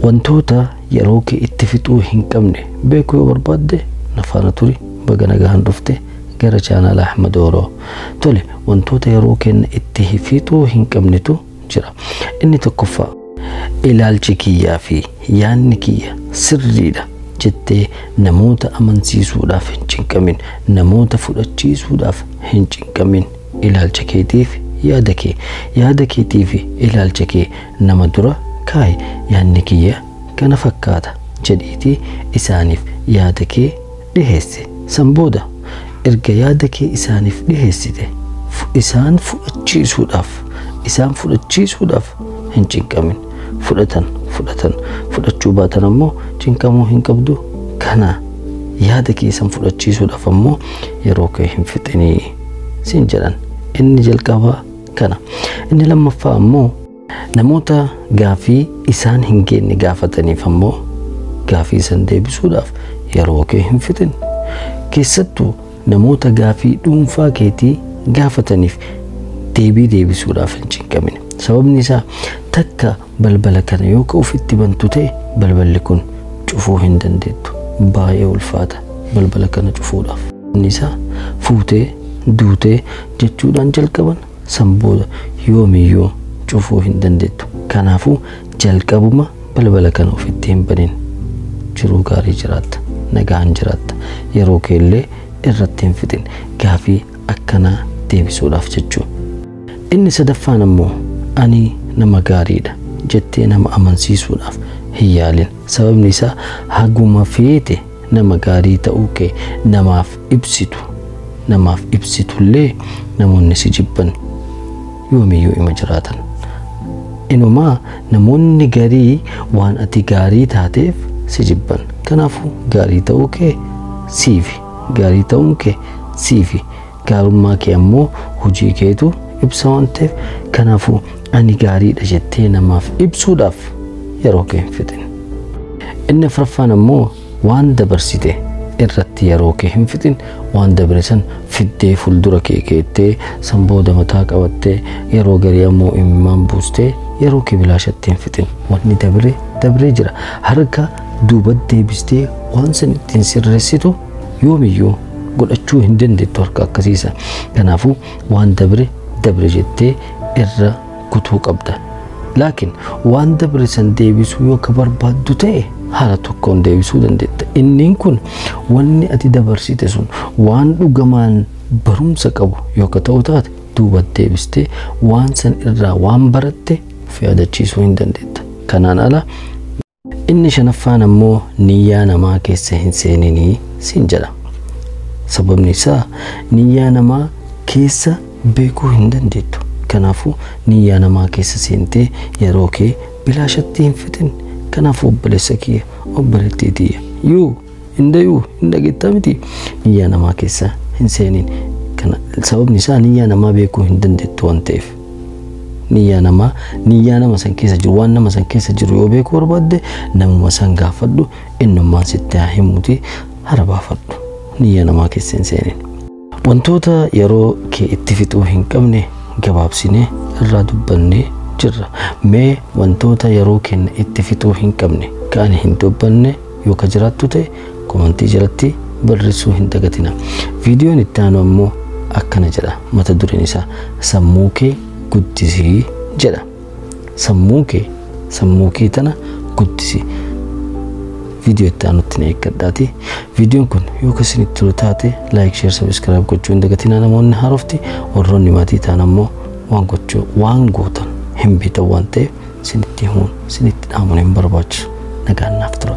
wantoota yeroo kee itti fixuu hin qabne beekuu yoo barbaadde na faana turi baga nagaan dhufte gara chaanal Ahmad Oro. Tole wantoota yeroo kenna itti fixuu hin qabnetu jira. Inni tokkoffaa ilaalchi kiyyaa fi yaanni kiyya sirriidha jettee namoota amansiisuudhaaf hin cinqamin, namoota fudhachiisuudhaaf hin cinqamin. Ilaalcha keetiif yaada keetiif ilaalcha kee nama dura kaay. Yaanni kiyya kana fakkaata jedhiitii isaaniif yaada kee dhiheessi. San booda erga yaada kee isaaniif dhiheessite isaan fudhachiisuudhaaf hin cinqamin. Fudhachuu baatan ammoo cinqamuu hin qabdu. Kana yaada kee san fudhachiisuudhaaf ammoo yeroo kee hin fixinii siin jedhan. Inni jalqabaa kana. Inni lammaffaa ammoo namoota gaafii isaan hin geenne gaafataniif ammoo gaafii san deebisuudhaaf yeroo kee hin fixin. Keessattuu namoota gaafii dhuunfaa keetii gaafataniif deebii deebisuudhaaf hin cinqamin. Sababni isaa takka balbala kana yoo ka ofitti bantu ta'e balballi kun cufuu hin dandeettu. Baay'ee ulfaata balbala kana cufuudhaaf. Inni isaa fuutee duutee jechuudhaan jalqaban san booda yoomiyyuu cufuu hin dandeettu. Kanaafuu jalqabuma balbala kana ofitti hin banin. Jiruu gaarii jiraatta, nagaan jiraatta. Yeroo keellee irratti hin fixin gaafii akkanaa deebisuudhaaf jechuu. Inni sadaffaan ammoo ani nama gaariidha jettee nama amansiisuudhaaf hin yaalin. Sababni isaa haguma feete nama gaarii ta'uu kee namaaf ibsitullee namoonni si jibban yoomiyyuu ima jiraatan. Inumaa namoonni garii waan ati gaarii taateef si jibban. Kanaafuu gaarii ta'uu kee siifi, gaarii ta'uun kee siifi. Gaarummaa kee ammoo hojii keetu ibsa waan ta'eef kanaafuu ani gaariidha jettee namaaf ibsuudhaaf yeroo kee hin fixin. Inni afuraffaan ammoo waan dabarsite irratti yeroo kee hin fixin. Waan dabre san fiddee fuuldura kee keettee san booda mataa qabattee yeroo garii ammoo imimmaan buustee yeroo kee bilaashatti hin fixin. Wanni dabree jira. Harka duuba deebistee waan san ittiin sirreessitu yoomiyyuu godhachuu hin dandeettu harka akkasiisa. Kanaafuu waan dabre jettee irra kutuu qabda. Laakiin waan dabre san deebisuu yoo ka barbaaddu ta'e haala tokkoon deebisuu dandeetta. Inniin kun wanni ati dabarsite sun waan dhugamaan barumsa qabu yoo ka ta'u taate duuba deebistee waan san irraa waan baratte of yaadachiisuu hin dandeetta. Kanaan ala inni shanaffaan ammoo niyyaa namaa keessa hin seeninii siin jedha. Sababni isaa niyyaa namaa keessa beekuu hin dandeettu. Kanaafuu niyyaa namaa keessa seentee yeroo kee bilaashatti hin fixin. Kanaafuu obboleessa kiyya obboleettii tiyya hin dhageettaa miti niyyaa namaa keessa hin seenin. Sababni isaa niyyaa namaa beekuu hin dandeettu waan ta'eef. Niyyaa nama san keessa jiru waan nama san keessa jiru yoo beekuu barbaadde namuma san gaafadhu. Innummaan sitti haa himuuti hara baafadhu. Niyyaa namaa keessa hin seenin. Wantoota yeroo kee itti fixuu hin qabne gabaabsinee irraa dubbannee jirra. Mee wantoota yeroo kenna itti fixuu hin qabne kan hin dubbanne yoo ka jiraattu ta'e komentii jalatti barreessuu hin dagatina. Viidiyoon itti aanu ammoo akkana jedha. Mata dureen isaa sammuu kee guddisii jedha. Sammuu kee tana guddisii. Viidiyoo itti aanutti na eeggadhaati. Viidiyoon kun yoo ka isinitti tolu taate like, share, subscribe gochuu hin dagatina. Namoonni haarofti warroonni maatii ta'an ammoo waan gootan hin bitan waan ta'eef isinitti himuun isinitti dhaamuun hin barbaachisu. Nagaan naaf tura.